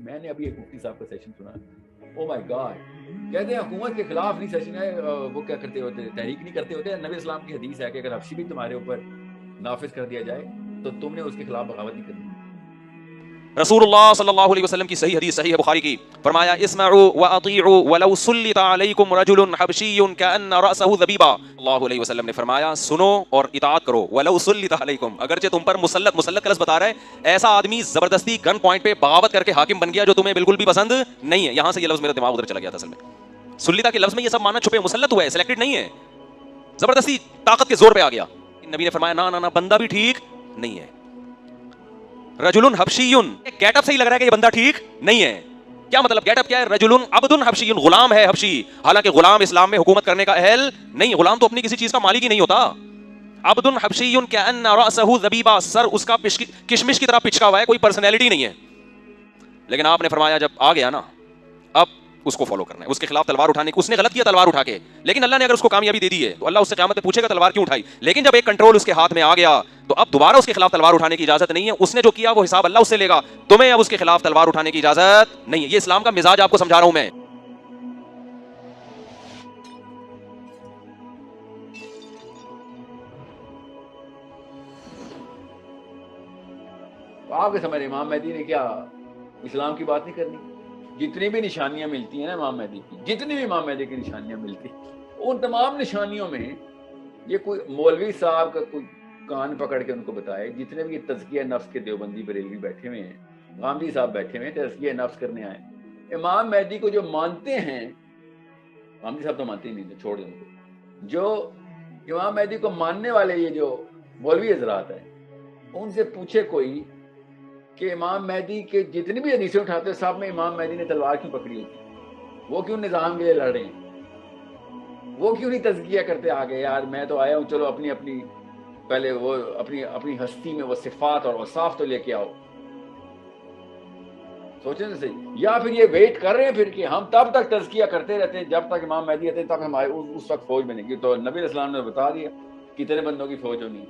میں نے ابھی ایک مفتی صاحب کا سیشن سنا, او مائی گاڈ, کہتے ہیں حکومت کے خلاف نہیں سیشن ہے, وہ کیا کرتے ہوتے, تحریک نہیں کرتے ہوتے. نبی اسلام کی حدیث ہے کہ اگر حبشی بھی تمہارے اوپر نافذ کر دیا جائے تو تم نے اس کے خلاف بغاوت نہیں کرنی. رسول اللہ صلی اللہ علیہ وسلم کی صحیح حدیث, صحیح بخاری کی, فرمایا اسمعوا واطیعوا ولو سلط علیکم رجل حبشی کأن رأسہ ذبیبہ. اللہ علیہ وسلم نے فرمایا سنو اور اطاعت کرو, ولو سلط علیکم, اگرچہ تم پر مسلط کا لفظ بتا رہا ہے, ایسا آدمی زبردستی گن پوائنٹ پہ بغاوت کر کے حاکم بن گیا جو تمہیں بالکل بھی پسند نہیں ہے. یہاں سے یہ لفظ میرا دماغ ادھر چلا گیا تھا. اصل میں سلیطہ کے لفظ میں یہ سب معنی چھپے, مسلط ہوا ہے, سلیکٹڈ نہیں ہے, زبردستی طاقت کے زور پہ آ گیا. نبی نے فرمایا نا بندہ بھی ٹھیک نہیں ہے. رجل حبشی, گیٹ اپ سے ہی لگ رہا ہے کہ یہ بندہ ٹھیک نہیں ہے. کیا مطلب گیٹ اپ کیا ہے؟ رجل عبد حبشی, غلام ہے حبشی, حالانکہ غلام اسلام میں حکومت کرنے کا اہل نہیں. غلام تو اپنی کسی چیز کا مالک ہی نہیں ہوتا. عبد حبشی کأن رأسہ ذبیبہ, سر اس کا کشمش کی طرح پچکا ہوا ہے, کوئی پرسنالٹی نہیں ہے. لیکن آپ نے فرمایا جب آ گیا نا, اب اس کو فالو کرنا ہے, اس کے خلاف تلوار اٹھانے کی. اس نے غلط کیا تلوار اٹھا کے, لیکن اللہ نے اگر اس کو کامیابی دے دی ہے تو اللہ اس سے قیامت میں پوچھے گا تلوار کیوں اٹھائی. لیکن جب ایک کنٹرول اس کے ہاتھ میں آ گیا تو اب دوبارہ اس کے خلاف تلوار اٹھانے کی اجازت نہیں ہے. اس نے جو کیا وہ حساب اللہ اس سے لے گا, تمہیں اب اس کے خلاف تلوار اٹھانے کی اجازت نہیں ہے. یہ اسلام کا مزاج آپ کو سمجھا رہا ہوں میں. آپ کے سمجھ امام مہدی نے کیا اسلام کی بات نہیں کرنی؟ جتنی بھی نشانیاں ملتی ہیں نا امام مہدی کی, جتنی بھی امام مہدی کی نشانیاں ملتی, ان تمام نشانیوں میں یہ کوئی مولوی صاحب کا کوئی کان پکڑ کے ان کو بتائے. جتنے بھی تزکیہ نفس کے دیوبندی بریلوی بیٹھے ہوئے ہیں, غامدی صاحب بیٹھے ہوئے ہیں, تزکیہ نفس کرنے آئے, امام مہدی کو جو مانتے ہیں, غامدی صاحب تو مانتے ہی نہیں تھے, چھوڑ دیں ان کو. جو امام مہدی کو ماننے والے یہ جو مولوی حضرات ہیں, ان سے پوچھے کوئی کہ امام مہدی کے جتنی بھی حدیثیں اٹھاتے ہیں سب میں امام مہدی نے تلوار کیوں پکڑی ہوتی, وہ کیوں نظام کے لیے لڑ رہے ہیں, وہ کیوں نہیں تزکیہ کرتے آگے, یار میں تو آیا ہوں, چلو اپنی پہلے وہ اپنی ہستی میں وہ صفات اور اوصاف تو لے کے آؤ. سوچیں تو صحیح. یا پھر یہ ویٹ کر رہے ہیں پھر کہ ہم تب تک تزکیہ کرتے رہتے ہیں جب تک امام مہدی آتے ہیں, تب ہمارے اس وقت فوج بنے گی. تو نبی اسلام نے بتا دیا کتنے بندوں کی فوج ہونی,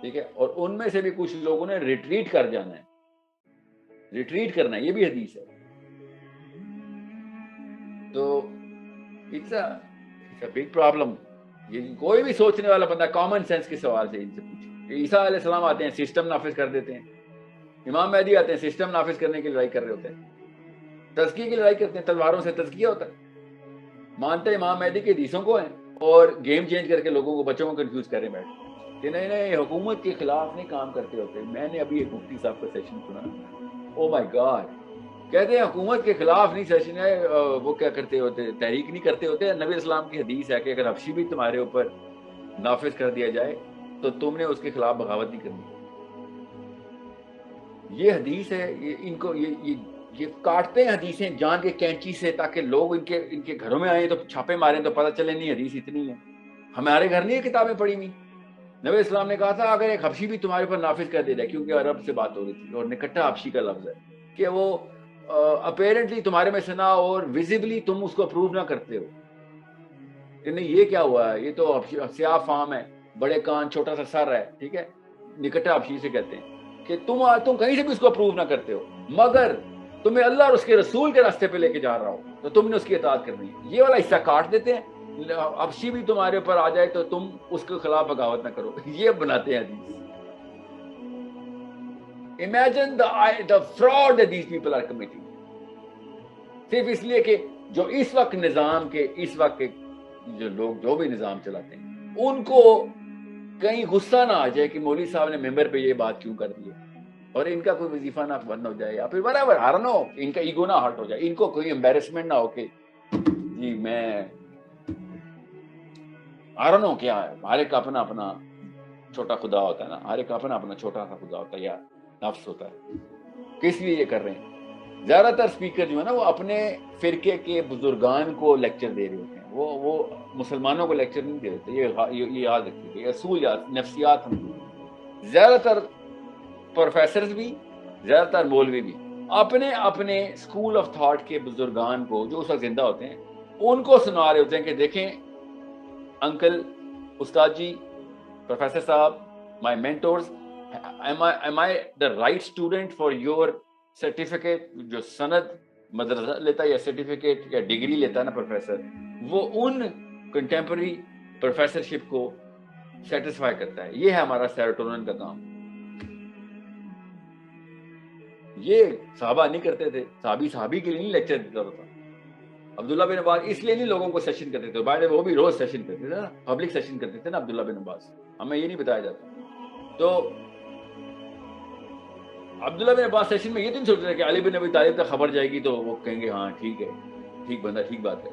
ٹھیک ہے. اور ان میں سے بھی کچھ لوگوں نے ریٹریٹ کر جانا ہے, ریٹریٹ کرنا ہے, یہ بھی حدیث ہے. تو اٹس اے بگ پرابلم. یہ کوئی بھی سوچنے والا بندہ کامن سینس کے سوال سے ان سے پوچھے. عیسیٰ علیہ السلام آتے ہیں, سسٹم نافذ کر دیتے ہیں. امام مہدی آتے ہیں, سسٹم نافذ کرنے کی لڑائی کر رہے ہوتے ہیں, تزکیے کی لڑائی کرتے ہیں, تلواروں سے تزکیہ ہوتا ہے. مانتے امام مہدی کے حدیثوں کو ہیں اور گیم چینج کر کے لوگوں کو, بچوں کو کنفیوز کر رہے بیٹھے کہ نہیں حکومت کے خلاف نہیں کام کرتے ہوتے. میں نے ابھی ایک مفتی صاحب کا سیشن سنا, او مائی گاڈ, کہتے ہیں حکومت کے خلاف نہیں سیشن ہے, وہ کیا کرتے ہوتے, تحریک نہیں کرتے ہوتے. نبی اسلام کی حدیث ہے کہ اگر حبشی بھی تمہارے اوپر نافذ کر دیا جائے تو تم نے اس کے خلاف بغاوت نہیں کرنی. یہ حدیث ہے. ان کو یہ کاٹتے ہیں حدیثیں جان کے کینچی سے تاکہ لوگ ان کے گھروں میں آئیں تو چھاپے ماریں تو پتہ چلے نہیں حدیث اتنی ہے. ہمارے گھر نہیں کتابیں پڑھی ہوئی. نبی اسلام نے کہا تھا اگر ایک حبشی بھی تمہارے اوپر نافذ کر دے جائے, کیونکہ عرب سے بات ہو رہی تھی اور نکٹا حبشی کا لفظ ہے کہ وہ اپیرنٹلی تمہارے میں سے نہ اور ویزیبلی تم اس کو اپروو نہ کرتے ہو کہ نہیں یہ کیا ہوا ہے, یہ تو سیاہ فام ہے, بڑے کان, چھوٹا سا سر ہے, ٹھیک ہے, نکٹا حبشی سے کہتے ہیں کہ تم کہیں سے بھی اس کو اپروو نہ کرتے ہو, مگر تمہیں اللہ اور اس کے رسول کے راستے پہ لے کے جا رہا ہو تو تم نے اس کی اطاعت کرنی ہے. یہ والا حصہ کاٹ دیتے ہیں. حبشی بھی تمہارے اوپر آ جائے تو تم اس کے خلاف بغاوت نہ کرو, یہ بناتے ہیں حدیث. Imagine the fraud that these people are committing. صرف اس لیے کہ جو اس وقت نظام کے, اس وقت کے جو لوگ جو بھی نظام چلاتے ہیں ان کو کہیں غصہ نہ آ جائے کہ مولوی صاحب نے ممبر پہ یہ بات کیوں کر دی ہے, اور ان کا کوئی وظیفہ نہ بند ہو جائے, یا پھر برابر ہر نہ ہو, ان کا ایگو نہ ہرٹ ہو جائے, ان کو کوئی امبیرسمنٹ نہ ہو کہ جی میں ہر نہ ہو. کیا ہے, ہر ایک اپنا چھوٹا خدا ہوتا ہے نا, ہر ایک اپنا چھوٹا سا خدا ہوتا ہے یا نفس ہوتا ہے. کس لیے یہ کر رہے ہیں؟ زیادہ تر اسپیکر جو ہے نا وہ اپنے فرقے کے بزرگان کو لیکچر دے رہے ہوتے ہیں, وہ مسلمانوں کو لیکچر نہیں دے رہے. یہ یاد رکھیے, یہ اصول یاد, نفسیات ہم. زیادہ تر پروفیسرز بھی, زیادہ تر مولوی بھی اپنے اسکول آف تھاٹ کے بزرگان کو جو اس وقت زندہ ہوتے ہیں ان کو سنا رہے ہوتے ہیں کہ دیکھیں انکل, استاد جی, پروفیسر صاحب, مائی mentors, am I the right student for your certificate? جو سند مدرسہ لیتا ہے یا سرٹیفکیٹ یا ڈگری لیتا ہے نا پروفیسر, وہ ان کنٹمپرری پروفیسرشپ کو سیٹسفائی کرتا ہے. یہ ہے ہمارا سیروٹونن کا کام. یہ صحابہ نہیں کرتے تھے. صحابی کے لیے نہیں لیکچر دیتا ہوتا. عبداللہ بن عباس اس لیے نہیں لوگوں کو سیشن کرتے تھے, باہر وہ بھی روز سیشن کرتے تھے نا, پبلک سیشن کرتے تھے نا عبداللہ بن عباس. ہمیں یہ نہیں بتایا جاتا. تو عبداللہ بن عباس سیشن میں یہ تو نہیں سوچتے تھے کہ علی بن ابی طالب تک خبر جائے گی تو وہ کہیں گے ہاں ٹھیک ہے, ٹھیک بندہ ٹھیک بات ہے.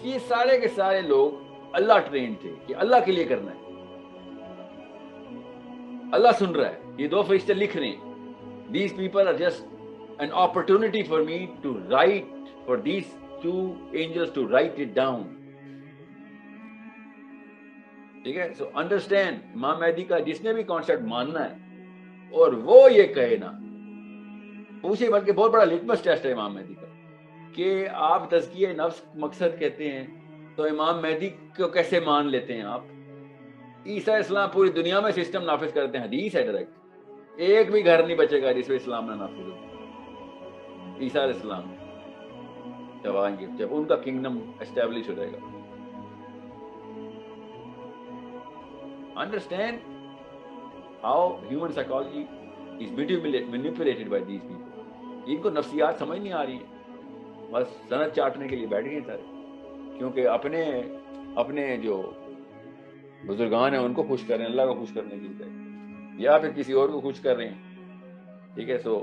یہ سارے کے سارے لوگ اللہ ٹرین تھے کہ اللہ کے لیے کرنا ہے. اللہ سن رہا ہے, یہ دو فرشتے لکھ رہے ہیں. These people are just an opportunity for me to write, for these two angels to write it down. ٹھیک ہے. سو انڈرسٹینڈ, امام مہدی کا جس نے بھی کانسیپٹ ماننا ہے اور وہ یہ کہے نا, پوچھے, بلکہ بہت بڑا لٹمس ٹیسٹ ہے امام مہدی کا کہ آپ تزکیہ نفس مقصد کہتے ہیں تو امام مہدی کو کیسے مان لیتے ہیں آپ؟ عیسیٰ اسلام پوری دنیا میں سسٹم نافذ کرتے ہیں, حدیث ہے ڈائریکٹ. ایک بھی گھر نہیں بچے گا جس میں اسلام نہ نافذ ہو. عیسیٰ علیہ السلام جب آئیں گے, جب ان کا کنگڈم اسٹیبلش ہو جائے گا. Understand how human psychology is manipulated by these people. ان کو نفسیات سمجھ نہیں آ رہی ہیں, بس سند چاٹنے کے لیے بیٹھ گئے سارے, کیونکہ اپنے جو بزرگان ہیں ان کو خوش کر رہے ہیں, اللہ کو خوش کرنے کے لیے, یا پھر کسی اور کو خوش کر رہے ہیں. ٹھیک ہے. سو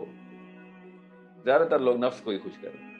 زیادہ تر لوگ نفس کو ہی خوش کر رہے ہیں.